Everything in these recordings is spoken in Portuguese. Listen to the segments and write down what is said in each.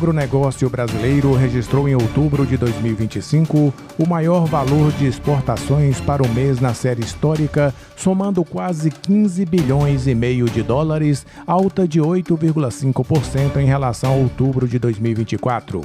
agronegócio brasileiro registrou em outubro de 2025 o maior valor de exportações para o mês na série histórica, somando quase 15 bilhões e meio de dólares, alta de 8,5% em relação a outubro de 2024.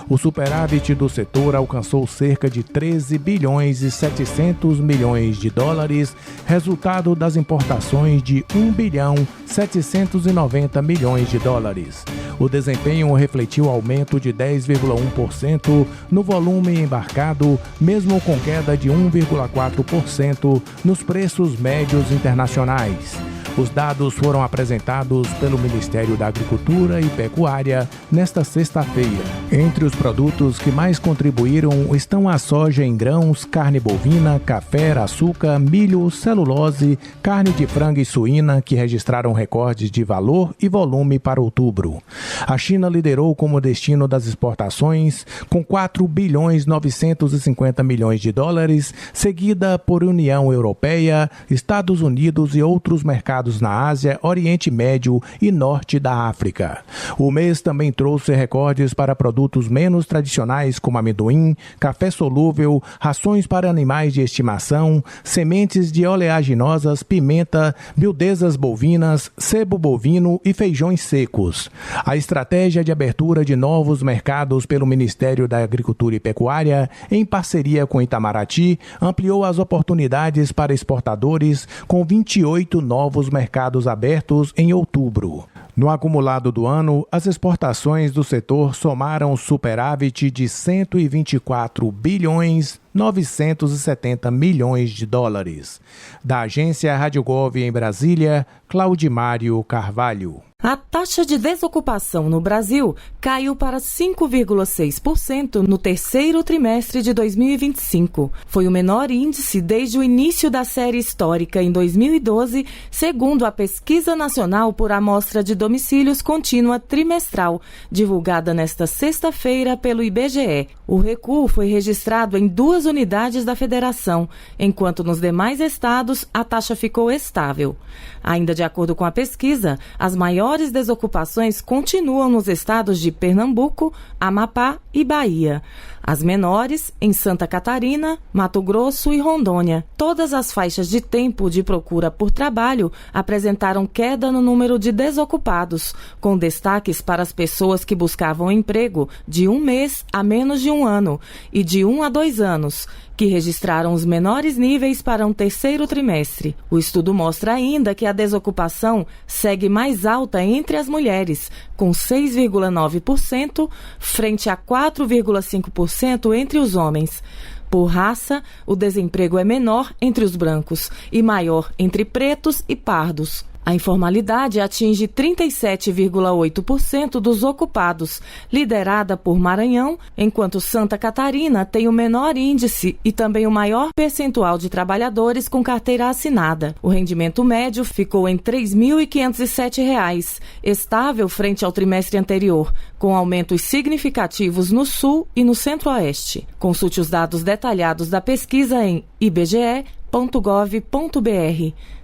O superávit do setor alcançou cerca de 13 bilhões e 700 milhões de dólares, resultado das importações de 1 bilhão 790 milhões de dólares. O desempenho refletiu aumento de 10,1% no volume embarcado, mesmo com queda de 1,4% nos preços médios internacionais. Os dados foram apresentados pelo Ministério da Agricultura e Pecuária nesta sexta-feira. Entre os produtos que mais contribuíram estão a soja em grãos, carne bovina, café, açúcar, milho, celulose, carne de frango e suína, que registraram recordes de valor e volume para outubro. A China liderou como destino das exportações, com 4 bilhões 950 milhões de dólares, seguida por União Europeia, Estados Unidos e outros mercados na Ásia, Oriente Médio e Norte da África. O mês também trouxe recordes para produtos menos tradicionais como amendoim, café solúvel, rações para animais de estimação, sementes de oleaginosas, pimenta, miudezas bovinas, sebo bovino e feijões secos. A estratégia de abertura de novos mercados pelo Ministério da Agricultura e Pecuária, em parceria com Itamaraty, ampliou as oportunidades para exportadores, com 28 novos mercados abertos em outubro. No acumulado do ano, as exportações do setor somaram superávit de 124 bilhões 970 milhões de dólares. Da agência Rádio Gov em Brasília, Claudimário Carvalho. A taxa de desocupação no Brasil caiu para 5,6% no terceiro trimestre de 2025. Foi o menor índice desde o início da série histórica em 2012, segundo a Pesquisa Nacional por Amostra de Domicílios Contínua Trimestral, divulgada nesta sexta-feira pelo IBGE. O recuo foi registrado em 2 unidades da federação, enquanto nos demais estados a taxa ficou estável. Ainda de acordo com a pesquisa, as maiores desocupações continuam nos estados de Pernambuco, Amapá e Bahia. As menores em Santa Catarina, Mato Grosso e Rondônia. Todas as faixas de tempo de procura por trabalho apresentaram queda no número de desocupados, com destaques para as pessoas que buscavam emprego de 1 mês a menos de 1 ano e de 1 a 2 anos, que registraram os menores níveis para um terceiro trimestre. O estudo mostra ainda que a desocupação segue mais alta entre as mulheres, com 6,9%, frente a 4,5% entre os homens. Por raça, o desemprego é menor entre os brancos e maior entre pretos e pardos. A informalidade atinge 37,8% dos ocupados, liderada por Maranhão, enquanto Santa Catarina tem o menor índice e também o maior percentual de trabalhadores com carteira assinada. O rendimento médio ficou em R$ 3.507, estável frente ao trimestre anterior, com aumentos significativos no Sul e no Centro-Oeste. Consulte os dados detalhados da pesquisa em ibge.gov.br.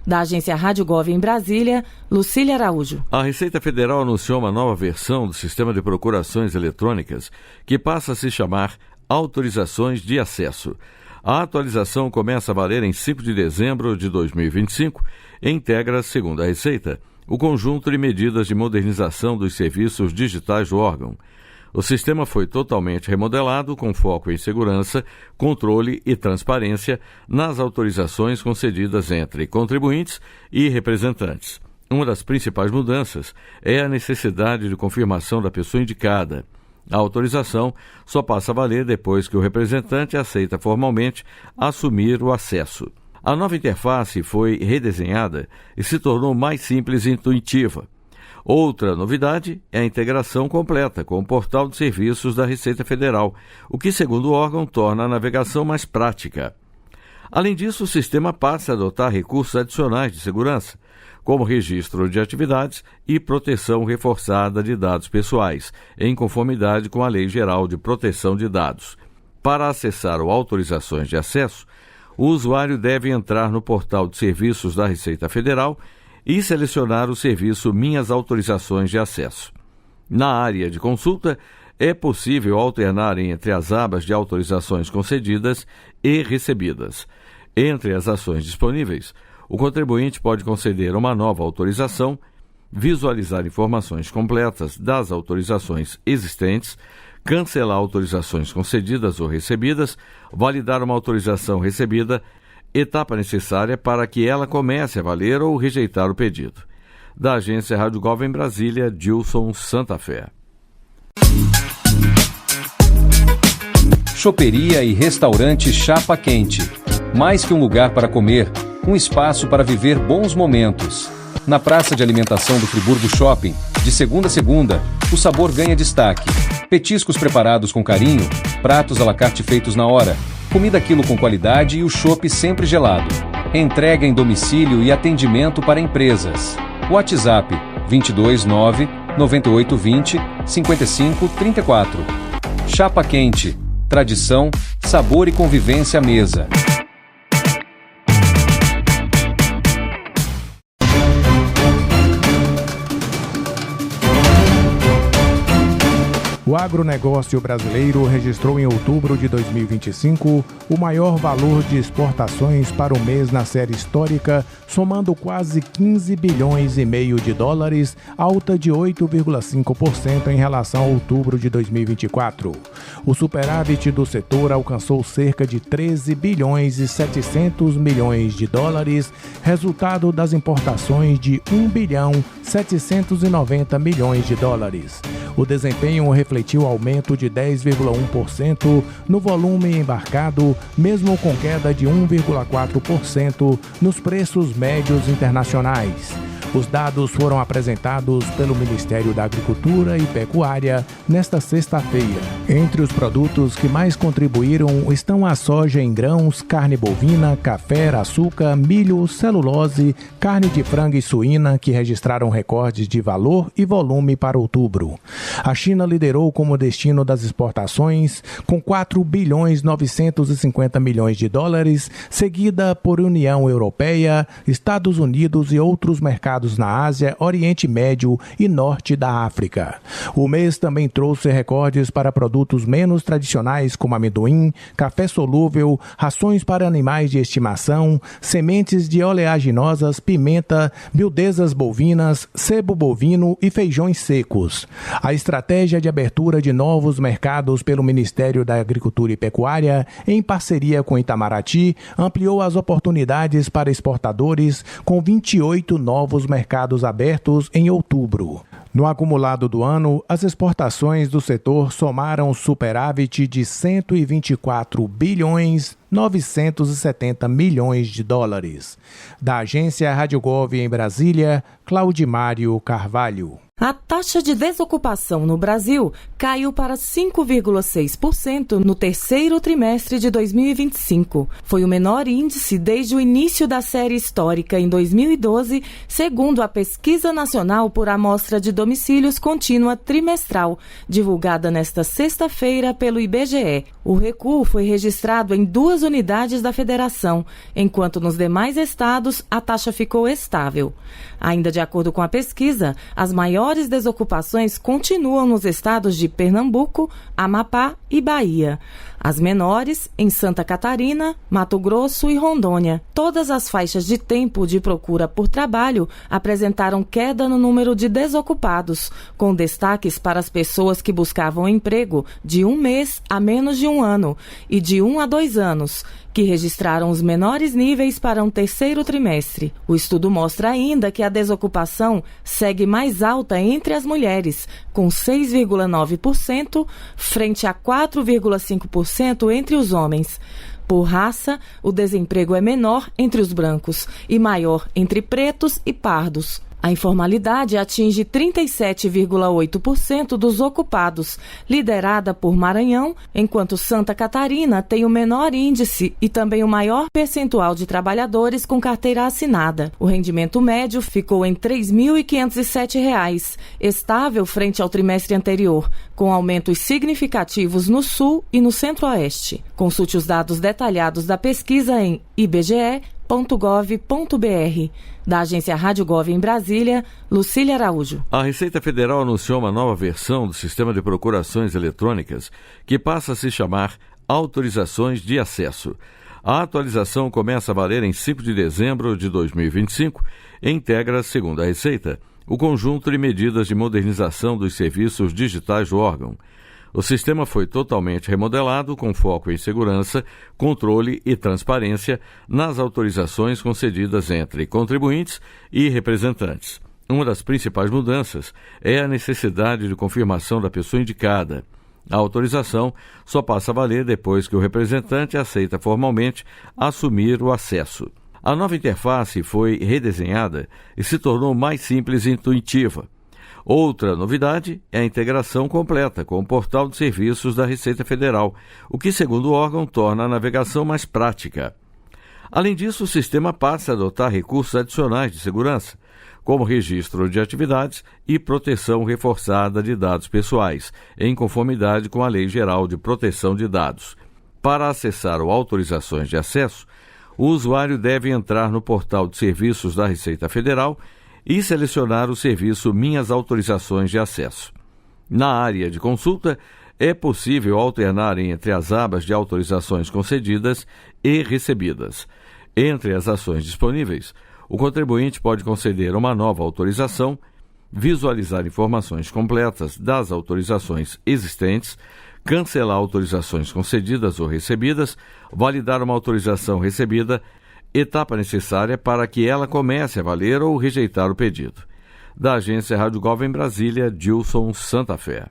Da agência Rádio Gov em Brasília, Lucília Araújo. A Receita Federal anunciou uma nova versão do sistema de procurações eletrônicas que passa a se chamar Autorizações de Acesso. A atualização começa a valer em 5 de dezembro de 2025 e integra, segundo a Receita, o conjunto de medidas de modernização dos serviços digitais do órgão. O sistema foi totalmente remodelado com foco em segurança, controle e transparência nas autorizações concedidas entre contribuintes e representantes. Uma das principais mudanças é a necessidade de confirmação da pessoa indicada. A autorização só passa a valer depois que o representante aceita formalmente assumir o acesso. A nova interface foi redesenhada e se tornou mais simples e intuitiva. Outra novidade é a integração completa com o portal de serviços da Receita Federal, o que, segundo o órgão, torna a navegação mais prática. Além disso, o sistema passa a adotar recursos adicionais de segurança, como registro de atividades e proteção reforçada de dados pessoais, em conformidade com a Lei Geral de Proteção de Dados. Para acessar o Autorizações de Acesso, o usuário deve entrar no portal de serviços da Receita Federal e selecionar o serviço Minhas Autorizações de Acesso. Na área de consulta, é possível alternar entre as abas de autorizações concedidas e recebidas. Entre as ações disponíveis, o contribuinte pode conceder uma nova autorização, visualizar informações completas das autorizações existentes, cancelar autorizações concedidas ou recebidas, validar uma autorização recebida, etapa necessária para que ela comece a valer ou rejeitar o pedido. Da Agência Rádio Gov em Brasília, Dilson Santa Fé. Choperia e restaurante Chapa Quente. Mais que um lugar para comer, um espaço para viver bons momentos. Na praça de alimentação do Friburgo Shopping, de segunda a segunda, o sabor ganha destaque. Petiscos preparados com carinho, pratos à la carte feitos na hora, comida quilo com qualidade e o chopp sempre gelado. Entrega em domicílio e atendimento para empresas. WhatsApp 229 9820 5534. Chapa Quente. Tradição, sabor e convivência à mesa. O agronegócio brasileiro registrou em outubro de 2025 o maior valor de exportações para o mês na série histórica, somando quase 15 bilhões e meio de dólares, alta de 8,5% em relação a outubro de 2024. O superávit do setor alcançou cerca de 13 bilhões e 700 milhões de dólares, resultado das importações de 1 bilhão 790 milhões de dólares. O desempenho refletiu aumento de 10,1% no volume embarcado, mesmo com queda de 1,4% nos preços médios internacionais. Os dados foram apresentados pelo Ministério da Agricultura e Pecuária nesta sexta-feira. Entre os produtos que mais contribuíram estão a soja em grãos, carne bovina, café, açúcar, milho, celulose, carne de frango e suína, que registraram recordes de valor e volume para outubro. A China liderou como destino das exportações, com 4 bilhões 950 milhões de dólares, seguida por União Europeia, Estados Unidos e outros mercados na Ásia, Oriente Médio e Norte da África. O mês também trouxe recordes para produtos menos tradicionais como amendoim, café solúvel, rações para animais de estimação, sementes de oleaginosas, pimenta, miudezas bovinas, sebo bovino e feijões secos. A estratégia de abertura de novos mercados pelo Ministério da Agricultura e Pecuária, em parceria com Itamaraty, ampliou as oportunidades para exportadores, com 28 novos mercados abertos em outubro. No acumulado do ano, as exportações do setor somaram superávit de 124 bilhões 970 milhões de dólares. Da Agência Rádio Gov em Brasília, Claudimário Carvalho. A taxa de desocupação no Brasil caiu para 5,6% no terceiro trimestre de 2025. Foi o menor índice desde o início da série histórica em 2012, segundo a Pesquisa Nacional por Amostra de Domicílios Contínua Trimestral, divulgada nesta sexta-feira pelo IBGE. O recuo foi registrado em 2 unidades da federação, enquanto nos demais estados a taxa ficou estável. Ainda de acordo com a pesquisa, as maiores desocupações continuam nos estados de Pernambuco, Amapá e Bahia. As menores em Santa Catarina, Mato Grosso e Rondônia. Todas as faixas de tempo de procura por trabalho apresentaram queda no número de desocupados, com destaques para as pessoas que buscavam emprego de 1 mês a menos de 1 ano e de 1 a 2 anos, que registraram os menores níveis para um terceiro trimestre. O estudo mostra ainda que a desocupação segue mais alta entre as mulheres, com 6,9%, frente a 4,5% entre os homens. Por raça, o desemprego é menor entre os brancos e maior entre pretos e pardos. A informalidade atinge 37,8% dos ocupados, liderada por Maranhão, enquanto Santa Catarina tem o menor índice e também o maior percentual de trabalhadores com carteira assinada. O rendimento médio ficou em R$ 3.507, estável frente ao trimestre anterior, com aumentos significativos no Sul e no Centro-Oeste. Consulte os dados detalhados da pesquisa em ibge.gov.br. Da agência Rádio Gov em Brasília, Lucília Araújo. A Receita Federal anunciou uma nova versão do sistema de procurações eletrônicas que passa a se chamar Autorizações de Acesso. A atualização começa a valer em 5 de dezembro de 2025 e integra, segundo a Receita, o conjunto de medidas de modernização dos serviços digitais do órgão. O sistema foi totalmente remodelado com foco em segurança, controle e transparência nas autorizações concedidas entre contribuintes e representantes. Uma das principais mudanças é a necessidade de confirmação da pessoa indicada. A autorização só passa a valer depois que o representante aceita formalmente assumir o acesso. A nova interface foi redesenhada e se tornou mais simples e intuitiva. Outra novidade é a integração completa com o portal de serviços da Receita Federal, o que, segundo o órgão, torna a navegação mais prática. Além disso, o sistema passa a adotar recursos adicionais de segurança, como registro de atividades e proteção reforçada de dados pessoais, em conformidade com a Lei Geral de Proteção de Dados. Para acessar o Autorizações de Acesso, o usuário deve entrar no portal de serviços da Receita Federal e selecionar o serviço Minhas Autorizações de Acesso. Na área de consulta, é possível alternar entre as abas de autorizações concedidas e recebidas. Entre as ações disponíveis, o contribuinte pode conceder uma nova autorização, visualizar informações completas das autorizações existentes, cancelar autorizações concedidas ou recebidas, validar uma autorização recebida, etapa necessária para que ela comece a valer ou rejeitar o pedido. Da agência Rádio Gov em Brasília, Dilson Santa Fé.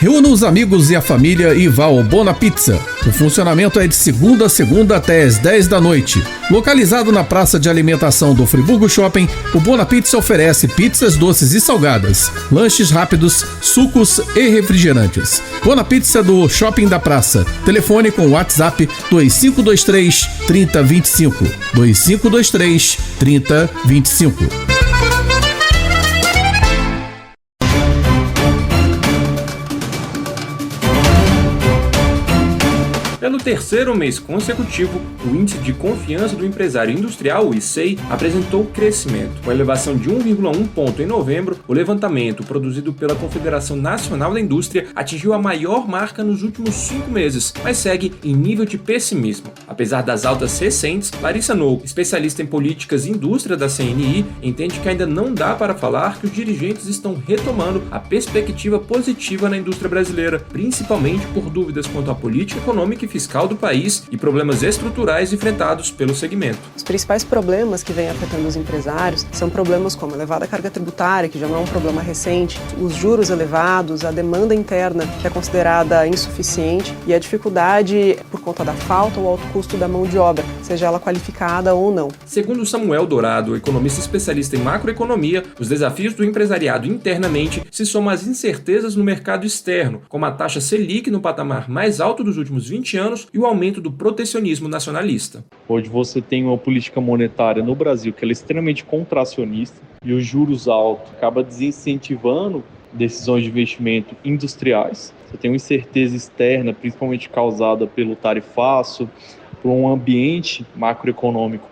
Reúna os amigos e a família e vá ao Bona Pizza. O funcionamento é de segunda a segunda até às 10 da noite. Localizado na praça de alimentação do Friburgo Shopping, o Bona Pizza oferece pizzas doces e salgadas, lanches rápidos, sucos e refrigerantes. Bona Pizza do Shopping da Praça. Telefone com WhatsApp 2523 3025. 2523 3025. Pelo terceiro mês consecutivo, o Índice de Confiança do Empresário Industrial, o ICEI, apresentou crescimento. Com elevação de 1,1 ponto em novembro, o levantamento produzido pela Confederação Nacional da Indústria atingiu a maior marca nos últimos 5 meses, mas segue em nível de pessimismo. Apesar das altas recentes, Larissa Nou, especialista em políticas e indústria da CNI, entende que ainda não dá para falar que os dirigentes estão retomando a perspectiva positiva na indústria brasileira, principalmente por dúvidas quanto à política econômica e fiscal do país e problemas estruturais enfrentados pelo segmento. Os principais problemas que vêm afetando os empresários são problemas como a elevada carga tributária, que já não é um problema recente, os juros elevados, a demanda interna, que é considerada insuficiente, e a dificuldade por conta da falta ou alto custo da mão de obra, seja ela qualificada ou não. Segundo Samuel Dourado, economista especialista em macroeconomia, os desafios do empresariado internamente se somam às incertezas no mercado externo, como a taxa Selic no patamar mais alto dos últimos 20 anos e o aumento do protecionismo nacionalista. Hoje você tem uma política monetária no Brasil que ela é extremamente contracionista e os juros altos acaba desincentivando decisões de investimento industriais. Você tem uma incerteza externa, principalmente causada pelo tarifaço, por um ambiente macroeconômico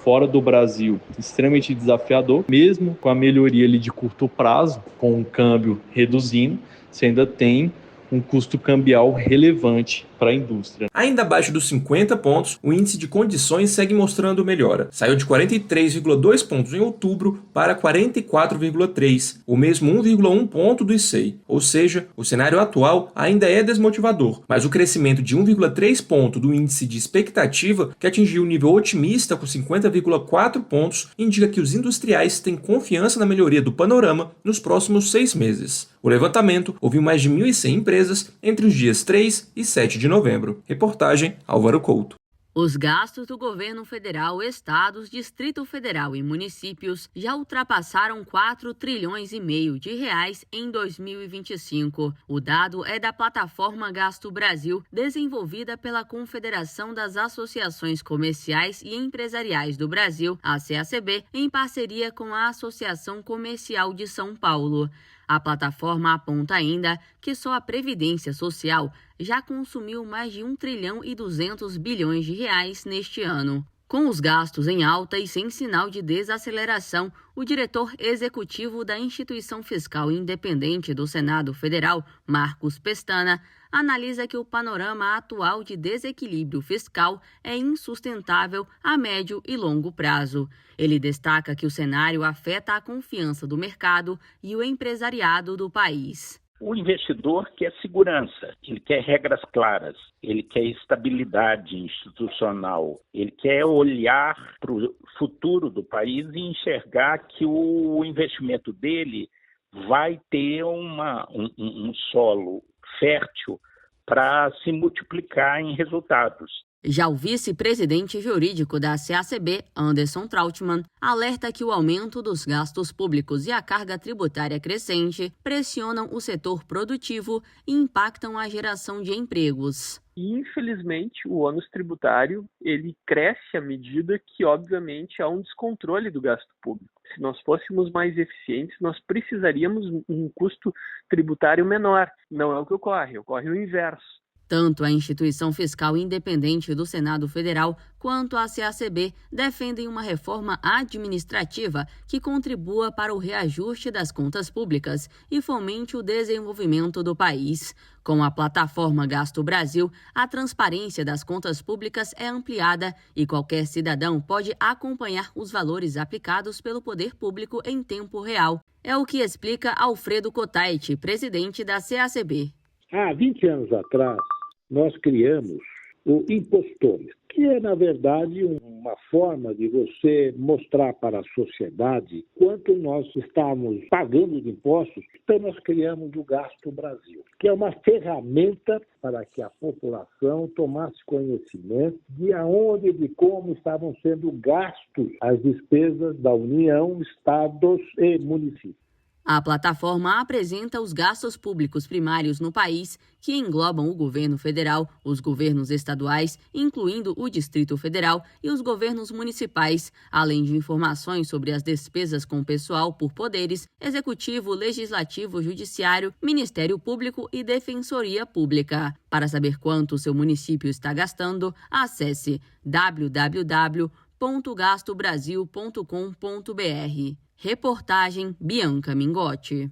fora do Brasil extremamente desafiador. Mesmo com a melhoria ali de curto prazo, com o câmbio reduzindo, você ainda tem um custo cambial relevante para a indústria. Ainda abaixo dos 50 pontos, o índice de condições segue mostrando melhora. Saiu de 43,2 pontos em outubro para 44,3, o mesmo 1,1 ponto do ICEI. Ou seja, o cenário atual ainda é desmotivador, mas o crescimento de 1,3 ponto do índice de expectativa, que atingiu o nível otimista com 50,4 pontos, indica que os industriais têm confiança na melhoria do panorama nos próximos 6 meses. O levantamento ouviu mais de 1.100 empresas entre os dias 3 e 7 de novembro. Reportagem Álvaro Couto. Os gastos do governo federal, estados, Distrito Federal e municípios já ultrapassaram 4,5 trilhões de reais em 2025. O dado é da plataforma Gasto Brasil, desenvolvida pela Confederação das Associações Comerciais e Empresariais do Brasil, a CACB, em parceria com a Associação Comercial de São Paulo. A plataforma aponta ainda que só a Previdência Social já consumiu mais de 1 trilhão e 200 bilhões de reais neste ano. Com os gastos em alta e sem sinal de desaceleração, o diretor executivo da Instituição Fiscal Independente do Senado Federal, Marcos Pestana, analisa que o panorama atual de desequilíbrio fiscal é insustentável a médio e longo prazo. Ele destaca que o cenário afeta a confiança do mercado e o empresariado do país. O investidor quer segurança, ele quer regras claras, ele quer estabilidade institucional, ele quer olhar para o futuro do país e enxergar que o investimento dele vai ter um solo fértil para se multiplicar em resultados. Já o vice-presidente jurídico da CACB, Anderson Trautmann, alerta que o aumento dos gastos públicos e a carga tributária crescente pressionam o setor produtivo e impactam a geração de empregos. Infelizmente, o ônus tributário ele cresce à medida que, obviamente, há um descontrole do gasto público. Se nós fôssemos mais eficientes, nós precisaríamos de um custo tributário menor. Não é o que ocorre o inverso. Tanto a Instituição Fiscal Independente do Senado Federal quanto a CACB defendem uma reforma administrativa que contribua para o reajuste das contas públicas e fomente o desenvolvimento do país. Com a plataforma Gasto Brasil, a transparência das contas públicas é ampliada e qualquer cidadão pode acompanhar os valores aplicados pelo poder público em tempo real. É o que explica Alfredo Cotait, presidente da CACB. Há 20 anos atrás, nós criamos o impostômetro, que é, na verdade, uma forma de você mostrar para a sociedade quanto nós estamos pagando de impostos. Então, nós criamos o Gasto Brasil, que é uma ferramenta para que a população tomasse conhecimento de aonde e de como estavam sendo gastos as despesas da União, estados e municípios. A plataforma apresenta os gastos públicos primários no país, que englobam o governo federal, os governos estaduais, incluindo o Distrito Federal, e os governos municipais, além de informações sobre as despesas com pessoal por poderes, executivo, legislativo, judiciário, Ministério Público e Defensoria Pública. Para saber quanto o seu município está gastando, acesse www.gastobrasil.com.br. Reportagem Bianca Mingotti.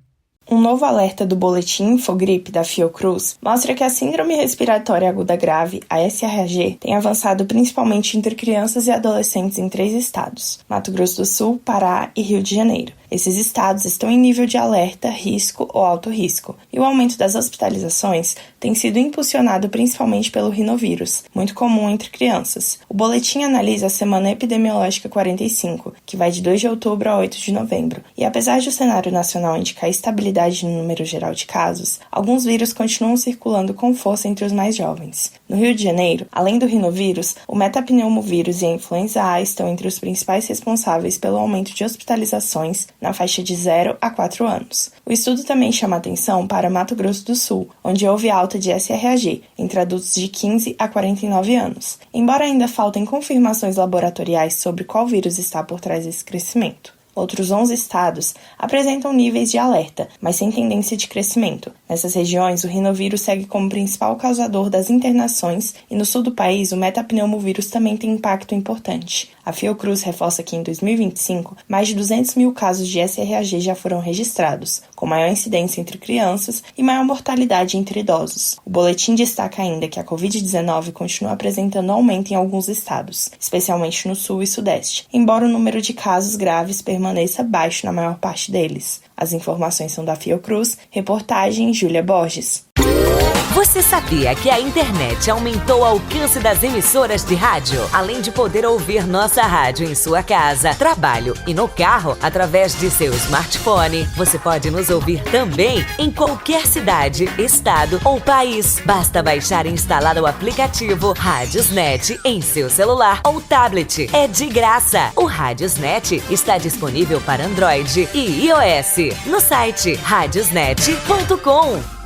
Um novo alerta do Boletim Infogripe da Fiocruz mostra que a Síndrome Respiratória Aguda Grave, a SRAG, tem avançado principalmente entre crianças e adolescentes em 3 estados: Mato Grosso do Sul, Pará e Rio de Janeiro. Esses estados estão em nível de alerta, risco ou alto risco, e o aumento das hospitalizações tem sido impulsionado principalmente pelo rinovírus, muito comum entre crianças. O boletim analisa a Semana Epidemiológica 45, que vai de 2 de outubro a 8 de novembro, e apesar de o cenário nacional indicar estabilidade no número geral de casos, alguns vírus continuam circulando com força entre os mais jovens. No Rio de Janeiro, além do rinovírus, o metapneumovírus e a influenza A estão entre os principais responsáveis pelo aumento de hospitalizações na faixa de 0 a 4 anos. O estudo também chama atenção para Mato Grosso do Sul, onde houve alta de SRAG entre adultos de 15 a 49 anos, embora ainda faltem confirmações laboratoriais sobre qual vírus está por trás desse crescimento. Outros 11 estados apresentam níveis de alerta, mas sem tendência de crescimento. Nessas regiões, o rinovírus segue como principal causador das internações e no sul do país, o metapneumovírus também tem impacto importante. A Fiocruz reforça que em 2025, mais de 200 mil casos de SRAG já foram registrados, com maior incidência entre crianças e maior mortalidade entre idosos. O boletim destaca ainda que a Covid-19 continua apresentando aumento em alguns estados, especialmente no sul e sudeste, embora o número de casos graves permaneça baixo na maior parte deles. As informações são da Fiocruz, reportagem Júlia Borges. Você sabia que a internet aumentou o alcance das emissoras de rádio? Além de poder ouvir nossa rádio em sua casa, trabalho e no carro, através de seu smartphone, você pode nos ouvir também em qualquer cidade, estado ou país. Basta baixar e instalar o aplicativo Radiosnet em seu celular ou tablet. É de graça. O Radiosnet está disponível para Android e iOS no site radiosnet.com.